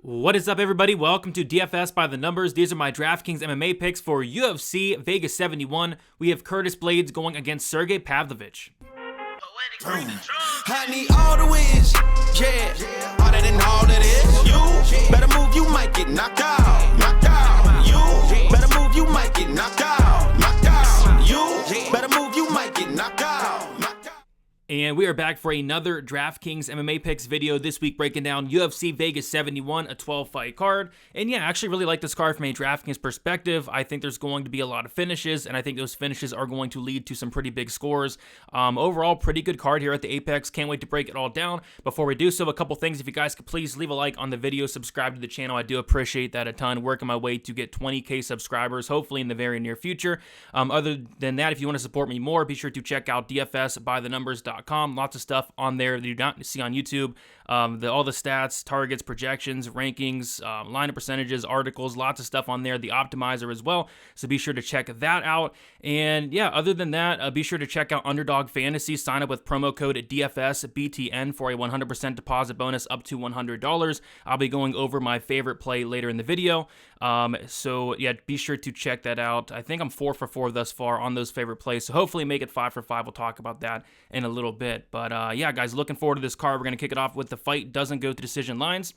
What is up, everybody? Welcome to DFS by the Numbers. These are my Draftkings MMA picks for UFC Vegas 71. We have Curtis Blades going against Sergey Pavlovich. I need all the wins, yeah. All that and all that is. You better move, you might get knocked out. Knocked out. You better move, you might get knocked out. Knocked out. You better move, you might get knocked out. Knocked out. And we are back for another DraftKings MMA picks video this week, breaking down UFC Vegas 71, a 12-fight card. And yeah, I actually really like this card from a DraftKings perspective. I think there's going to be a lot of finishes, and I think those finishes are going to lead to some pretty big scores. Overall, pretty good card here at the Apex. Can't wait to break it all down. Before we do so, a couple things. If you guys could please leave a like on the video, subscribe to the channel. I do appreciate that a ton. Working my way to get 20K subscribers, hopefully in the very near future. Other than that, if you want to support me more, be sure to check out dfsbythenumbers.com. Lots of stuff on there that you don't see on YouTube. All the stats, targets, projections, rankings, lineup percentages, articles, lots of stuff on there. The optimizer as well. So be sure to check that out. And yeah, other than that, be sure to check out Underdog Fantasy. Sign up with promo code DFSBTN for a 100% deposit bonus up to $100. I'll be going over my favorite play later in the video. So yeah, be sure to check that out. I think I'm 4 for 4 thus far on those favorite plays. So hopefully make it 5 for 5. We'll talk about that in a little bit. But yeah, guys, looking forward to this card. We're going to kick it off with the fight doesn't go to decision lines.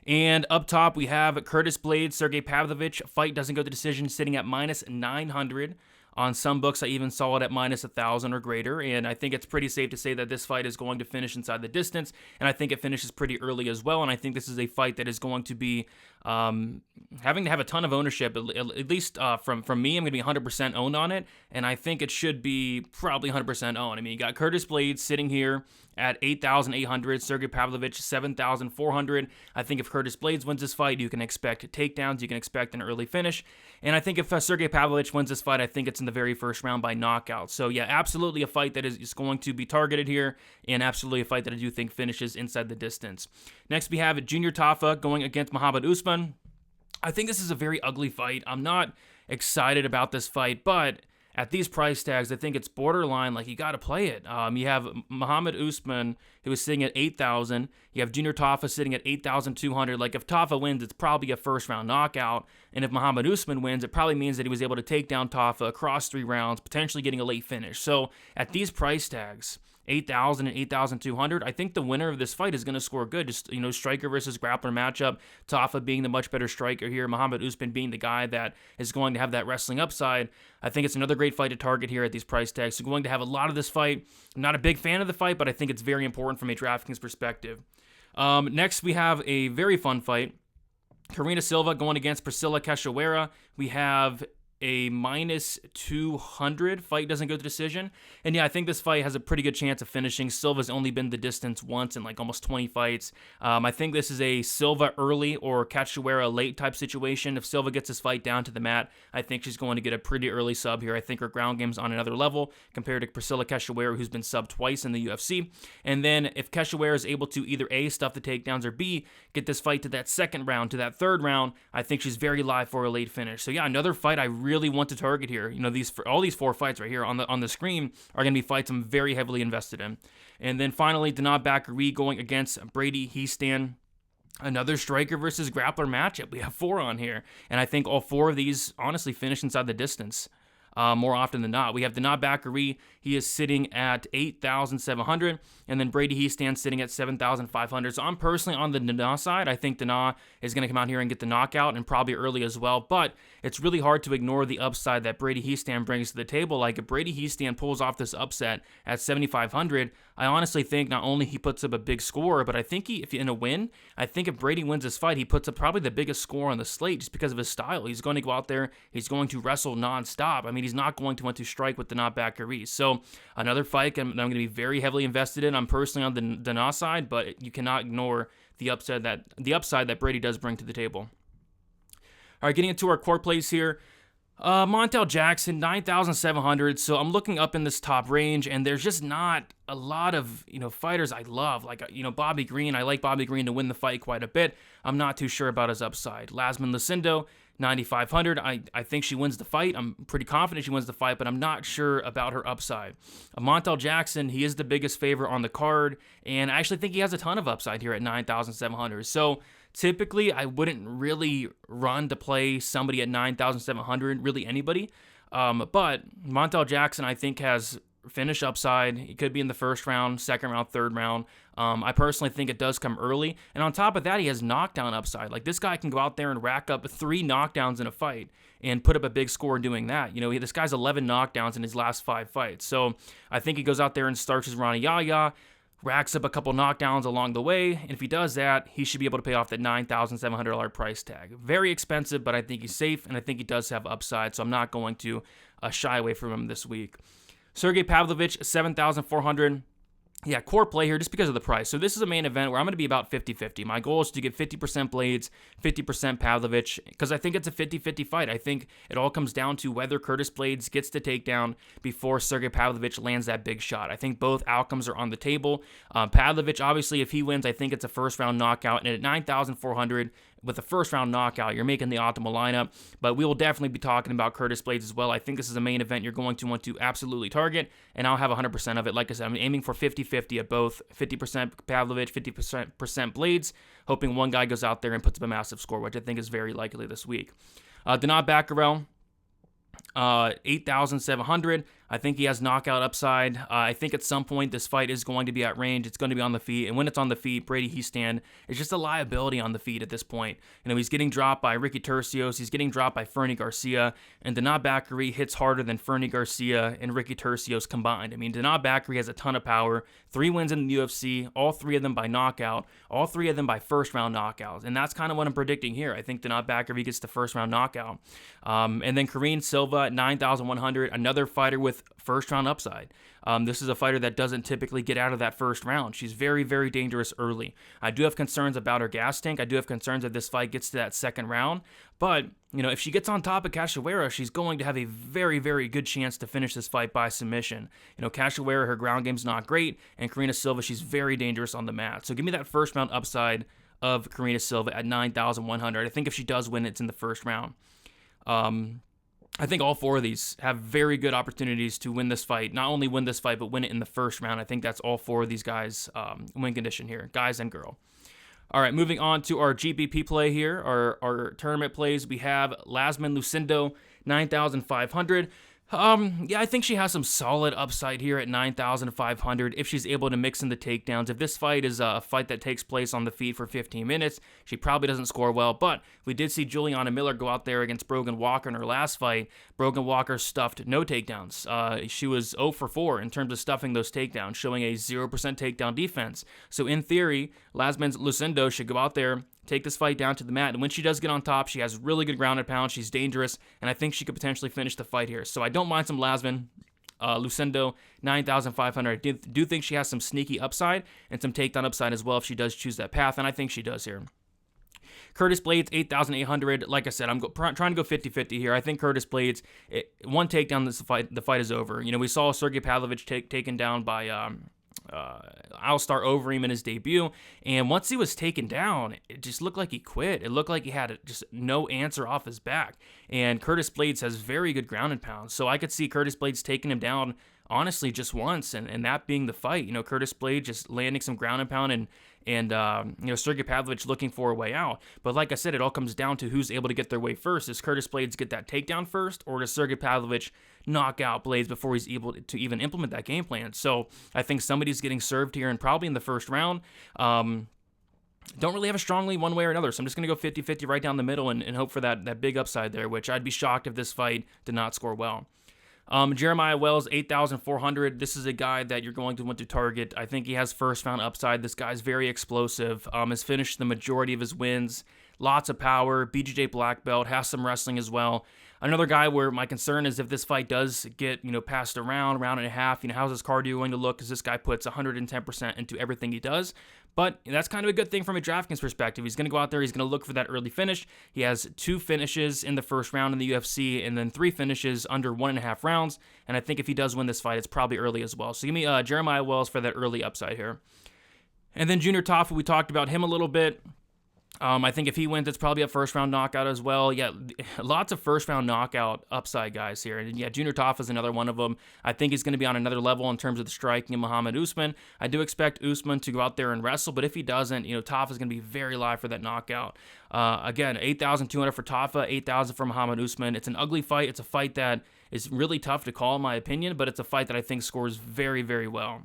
And up top, we have Curtis Blades, Sergey Pavlovich. Fight doesn't go to decision, sitting at minus 900. On some books, I even saw it at minus 1,000 or greater, and I think it's pretty safe to say that this fight is going to finish inside the distance, and I think it finishes pretty early as well, and I think this is a fight that is going to be having to have a ton of ownership, at least from me. I'm going to be 100% owned on it, and I think it should be probably 100% owned. I mean, you got Curtis Blades sitting here at 8,800, Sergey Pavlovich 7,400. I think if Curtis Blades wins this fight, you can expect takedowns, you can expect an early finish, and I think if Sergey Pavlovich wins this fight, I think it's in the very first round by knockout. So yeah, absolutely a fight that is going to be targeted here, and absolutely a fight that I do think finishes inside the distance. Next, we have Junior Tafa going against Muhammad Usman. I think this is a very ugly fight. I'm not excited about this fight, but at these price tags, I think it's borderline, like you got to play it. You have Muhammad Usman, who is sitting at 8,000. You have Junior Tafa sitting at 8,200. Like if Tafa wins, it's probably a first-round knockout. And if Muhammad Usman wins, it probably means that he was able to take down Tafa across 3 rounds, potentially getting a late finish. So at these price tags, 8,000 and 8,200, I think the winner of this fight is going to score good. Just, striker versus grappler matchup. Tafa being the much better striker here. Muhammad Usman being the guy that is going to have that wrestling upside. I think it's another great fight to target here at these price tags. So going to have a lot of this fight. I'm not a big fan of the fight, but I think it's very important from a DraftKings perspective. Next, we have a very fun fight. Karina Silva going against Priscilla Cachoeira. We have a minus 200. Fight doesn't go to decision. And yeah, I think this fight has a pretty good chance of finishing. Silva's only been the distance once in like almost 20 fights. I think this is a Silva early or Cachoeira late type situation. If Silva gets this fight down to the mat, I think she's going to get a pretty early sub here. I think her ground game's on another level compared to Priscilla Cachoeira, who's been subbed twice in the UFC. And then if Cachoeira is able to either A, stuff the takedowns, or B, get this fight to that second round, to that third round, I think she's very live for a late finish. So yeah, another fight I really want to target here. All these 4 fights right here on the screen are going to be fights I'm very heavily invested in. And then finally, Danaa Bakary going against Brady Hiestand. Another striker versus grappler matchup. We have 4 on here, and I think all 4 of these honestly finish inside the distance. More often than not. We have Danaa Bakary. He is sitting at 8,700, and then Brady Hiestand sitting at 7,500. So I'm personally on the Danaa side. I think Danaa is going to come out here and get the knockout, and probably early as well. But it's really hard to ignore the upside that Brady Hiestand brings to the table. Like if Brady Hiestand pulls off this upset at 7,500, I honestly think not only he puts up a big score, but I think if in a win, I think if Brady wins this fight, he puts up probably the biggest score on the slate just because of his style. He's going to go out there. He's going to wrestle nonstop. I mean, he's not going to want to strike with Danaa Bakary. So another fight that I'm going to be very heavily invested in. I'm personally on the Danaa side, but you cannot ignore the upside that Brady does bring to the table. All right, getting into our core plays here. Montel Jackson, 9,700. So I'm looking up in this top range, and there's just not a lot of, fighters I love. Like, Bobby Green. I like Bobby Green to win the fight quite a bit. I'm not too sure about his upside. Lasman Lucindo, 9,500. I think she wins the fight. I'm pretty confident she wins the fight, but I'm not sure about her upside. Montel Jackson, he is the biggest favorite on the card, and I actually think he has a ton of upside here at 9,700. So Typically, I wouldn't really run to play somebody at 9,700, really anybody. But Montel Jackson, I think, has finish upside. He could be in the first round, second round, third round. I personally think it does come early. And on top of that, he has knockdown upside. Like, this guy can go out there and rack up 3 knockdowns in a fight and put up a big score doing that. You know, this guy's 11 knockdowns in his last 5 fights. So I think he goes out there and starts his Ronnie Yahya, racks up a couple knockdowns along the way, and if he does that, he should be able to pay off that $9,700 price tag. Very expensive, but I think he's safe, and I think he does have upside, so I'm not going to shy away from him this week. Sergey Pavlovich, 7,400. Yeah, core play here just because of the price. So this is a main event where I'm going to be about 50-50. My goal is to get 50% Blades, 50% Pavlovich, because I think it's a 50-50 fight. I think it all comes down to whether Curtis Blades gets the takedown before Sergey Pavlovich lands that big shot. I think both outcomes are on the table. Pavlovich, obviously, if he wins, I think it's a first-round knockout. And at 9,400, with a first-round knockout, you're making the optimal lineup. But we will definitely be talking about Curtis Blades as well. I think this is a main event you're going to want to absolutely target, and I'll have 100% of it. Like I said, I'm aiming for 50-50 at both, 50% Pavlovich, 50% Blades, hoping one guy goes out there and puts up a massive score, which I think is very likely this week. Donat Baccarel, 8,700. I think he has knockout upside. I think at some point this fight is going to be at range. It's going to be on the feet. And when it's on the feet, Brady Hiestand is just a liability on the feet at this point. You know, he's getting dropped by Ricky Turcios. He's getting dropped by Fernie Garcia. And Donat Baccarel hits harder than Fernie Garcia and Ricky Turcios combined. I mean, Donat Baccarel has a ton of power. 3 wins in the UFC, all 3 of them by knockout, all 3 of them by first-round knockouts. And that's kind of what I'm predicting here. I think Donat Baccarel gets the first-round knockout. And then Karine Silva at 9,100, another fighter with first-round upside. This is a fighter that doesn't typically get out of that first round. She's very, very dangerous early. I do have concerns about her gas tank. I do have concerns if this fight gets to that second round. But, you know, if she gets on top of Cachoeira, she's going to have a very, very good chance to finish this fight by submission. You know, Cachoeira, her ground game's not great, and Karine Silva, she's very dangerous on the mat. So give me that first-round upside of Karine Silva at 9,100. I think if she does win, it's in the first round. I think all 4 of these have very good opportunities to win this fight. Not only win this fight, but win it in the first round. I think that's all 4 of these guys win condition here, guys and girl. All right, moving on to our GPP play here, our tournament plays. We have Lasman Lucindo, 9,500. Yeah, I think she has some solid upside here at 9,500 if she's able to mix in the takedowns. If this fight is a fight that takes place on the feet for 15 minutes, she probably doesn't score well. But we did see Juliana Miller go out there against Brogan Walker in her last fight. Brogan Walker stuffed no takedowns. She was 0 for 4 in terms of stuffing those takedowns, showing a 0% takedown defense. So in theory, Lasman Lucindo should go out there, take this fight down to the mat, and when she does get on top, she has really good ground and pound. She's dangerous, and I think she could potentially finish the fight here. So I don't mind some Lasman Lucindo, 9,500. I do think she has some sneaky upside and some takedown upside as well if she does choose that path, and I think she does here. Curtis Blades, 8,800. Like I said, I'm trying to go 50-50 here. I think Curtis Blades, one takedown, the fight is over. You know, we saw Sergey Pavlovich taken down by Alistar Overeem in his debut, and once he was taken down, it just looked like he quit. It looked like he had just no answer off his back, and Curtis Blades has very good ground and pound, so I could see Curtis Blades taking him down honestly just once, and that being the fight. You know, Curtis Blades just landing some ground and pound, and you know, Sergey Pavlovich looking for a way out. But like I said, it all comes down to who's able to get their way first. Does Curtis Blades get that takedown first, or does Sergey Pavlovich knock out Blades before he's able to even implement that game plan? So I think somebody's getting served here, and probably in the first round. Don't really have a strong lead one way or another, so I'm just going to go 50-50 right down the middle and hope for that big upside there, which I'd be shocked if this fight did not score well. Jeremiah Wells, 8,400. This is a guy that you're going to want to target. I think he has first round upside. This guy's very explosive. Has finished the majority of his wins. Lots of power. BJJ black belt. Has some wrestling as well. Another guy where my concern is if this fight does get, you know, past a round and a half, you know, how's his cardio going to look? Because this guy puts 110% into everything he does. But that's kind of a good thing from a DraftKings perspective. He's going to go out there. He's going to look for that early finish. He has 2 finishes in the first round in the UFC, and then 3 finishes under 1.5 rounds. And I think if he does win this fight, it's probably early as well. So give me Jeremiah Wells for that early upside here. And then Junior Tafa, we talked about him a little bit. I think if he wins, it's probably a first-round knockout as well. Yeah, lots of first-round knockout upside guys here. And yeah, Junior Tafa is another one of them. I think he's going to be on another level in terms of the striking of Muhammad Usman. I do expect Usman to go out there and wrestle, but if he doesn't, Tafa is going to be very live for that knockout. Again, 8,200 for Tafa, 8,000 for Muhammad Usman. It's an ugly fight. It's a fight that is really tough to call, in my opinion, but it's a fight that I think scores very, very well.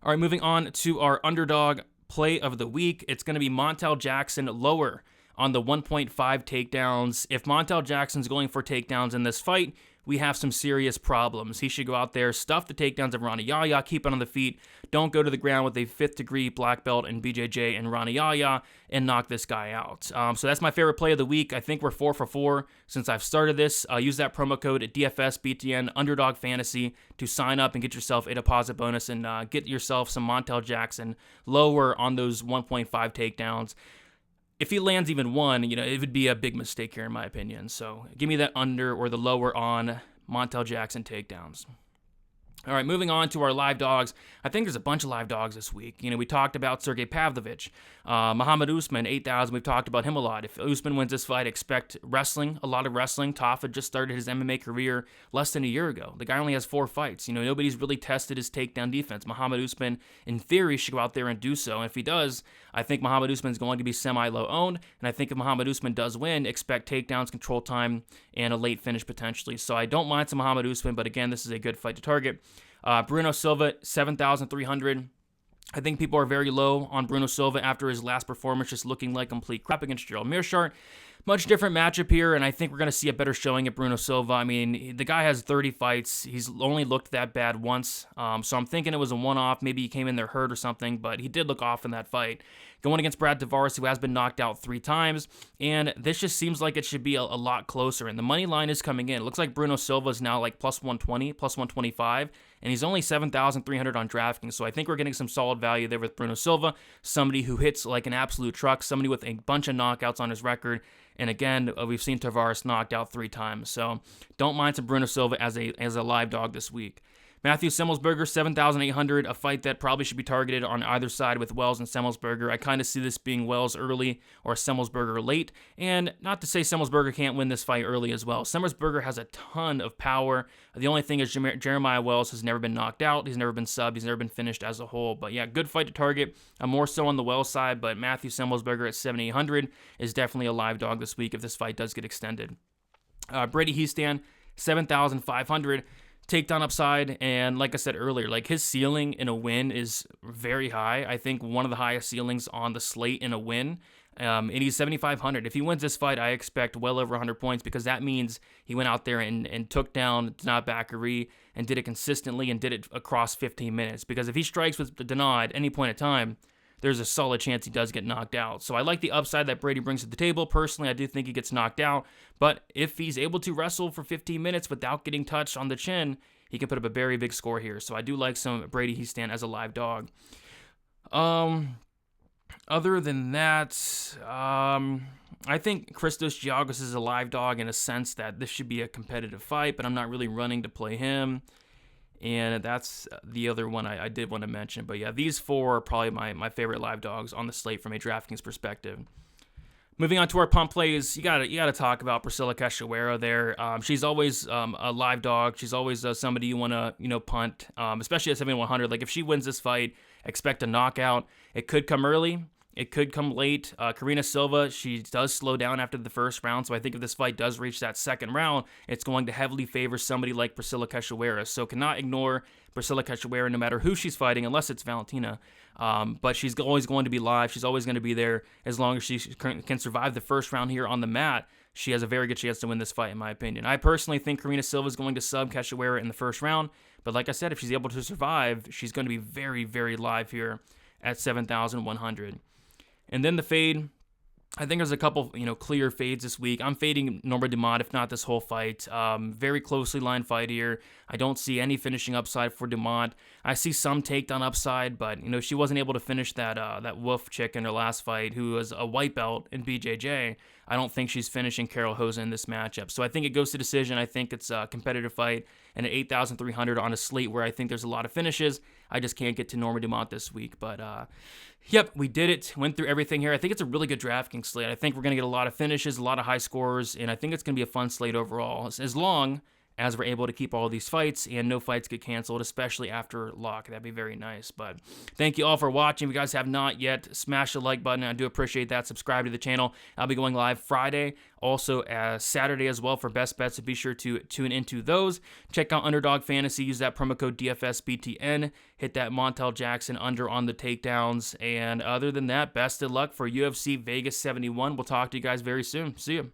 All right, moving on to our underdog play of the week. It's going to be Montel Jackson lower on the 1.5 takedowns. If Montel Jackson's going for takedowns in this fight, we have some serious problems. He should go out there, stuff the takedowns of Rani Yahya, keep it on the feet, don't go to the ground with a 5th degree black belt in BJJ and Rani Yahya, and knock this guy out. So that's my favorite play of the week. I think we're 4 for 4 since I've started this. Use that promo code at DFSBTN Underdog Fantasy to sign up and get yourself a deposit bonus and get yourself some Montel Jackson lower on those 1.5 takedowns. If he lands even one, it would be a big mistake here in my opinion. So give me that under or the lower on Montel Jackson takedowns. All right, moving on to our live dogs. I think there's a bunch of live dogs this week. We talked about Sergey Pavlovich, Muhammad Usman, 8,000. We've talked about him a lot. If Usman wins this fight, expect wrestling, a lot of wrestling. Tafa just started his MMA career less than a year ago. The guy only has 4 fights. Nobody's really tested his takedown defense. Muhammad Usman, in theory, should go out there and do so. And if he does, I think Muhammad Usman is going to be semi-low owned. And I think if Muhammad Usman does win, expect takedowns, control time, and a late finish potentially. So I don't mind some Muhammad Usman, but again, this is a good fight to target. Bruno Silva, 7,300. I think people are very low on Bruno Silva after his last performance, just looking like complete crap against Gerald Meerschaert. Much different matchup here, and I think we're going to see a better showing at Bruno Silva. I mean, the guy has 30 fights. He's only looked that bad once, so I'm thinking it was a one-off. Maybe he came in there hurt or something, but he did look off in that fight. Going against Brad Tavares, who has been knocked out 3 times, and this just seems like it should be a lot closer, and the money line is coming in. It looks like Bruno Silva is now like plus 120, plus 125, and he's only 7,300 on DraftKings, so I think we're getting some solid value there with Bruno Silva, somebody who hits like an absolute truck, somebody with a bunch of knockouts on his record. And again, we've seen Tavares knocked out 3 times. So don't mind some Bruno Silva as a live dog this week. Matthew Semmelsberger, 7,800, a fight that probably should be targeted on either side with Wells and Semmelsberger. I kind of see this being Wells early or Semmelsberger late. And not to say Semmelsberger can't win this fight early as well. Semmelsberger has a ton of power. The only thing is Jeremiah Wells has never been knocked out. He's never been subbed. He's never been finished as a whole. But yeah, good fight to target. I'm more so on the Wells side, but Matthew Semmelsberger at 7,800 is definitely a live dog this week if this fight does get extended. Brady Hiestand, 7,500. Takedown upside, and like I said earlier, like his ceiling in a win is very high. I think one of the highest ceilings on the slate in a win, and he's 7,500. If he wins this fight, I expect well over 100 points because that means he went out there and took down Denard Bakary and did it consistently and did it across 15 minutes. Because if he strikes with Denard at any point in time, there's a solid chance he does get knocked out. So I like the upside that Brady brings to the table. Personally, I do think he gets knocked out. But if he's able to wrestle for 15 minutes without getting touched on the chin, he can put up a very big score here. So I do like some Brady Hiestand as a live dog. Other than that, I think Christos Giagos is a live dog in a sense that this should be a competitive fight, but I'm not really running to play him. And that's the other one I did want to mention. But yeah, these 4 are probably my favorite live dogs on the slate from a DraftKings perspective. Moving on to our Punt Plays, you gotta talk about Priscilla Cachoeira there. She's always a live dog. She's always somebody you want to punt, especially at 7,100. Like if she wins this fight, expect a knockout. It could come early. It could come late. Karina Silva, she does slow down after the first round, so I think if this fight does reach that second round, it's going to heavily favor somebody like Priscilla Cachoeira. So cannot ignore Priscilla Cachoeira no matter who she's fighting, unless it's Valentina. But she's always going to be live. She's always going to be there as long as she can survive the first round here on the mat. She has a very good chance to win this fight, in my opinion. I personally think Karina Silva is going to sub Cachoeira in the first round, but like I said, if she's able to survive, she's going to be very, very live here at 7,100. And then the fade, I think there's a couple, clear fades this week. I'm fading Norma Dumont, if not this whole fight. Very closely lined fight here. I don't see any finishing upside for Dumont. I see some takedown upside, but, she wasn't able to finish that Wolf chick in her last fight, who was a white belt in BJJ. I don't think she's finishing Carol Hosa in this matchup. So I think it goes to decision. I think it's a competitive fight. And at 8,300 on a slate where I think there's a lot of finishes, I just can't get to Norma Dumont this week. But yep, we did it. Went through everything here. I think it's a really good DraftKings slate. I think we're going to get a lot of finishes, a lot of high scores, and I think it's going to be a fun slate overall, as long as we're able to keep all these fights and no fights get canceled, especially after lock. That'd be very nice. But thank you all for watching. If you guys have not yet, smash the like button. I do appreciate that. Subscribe to the channel. I'll be going live Friday, also Saturday as well for best bets, so be sure to tune into those. Check out Underdog Fantasy. Use that promo code DFSBTN. Hit that Montel Jackson under on the takedowns. And other than that, best of luck for UFC Vegas 71. We'll talk to you guys very soon. See you.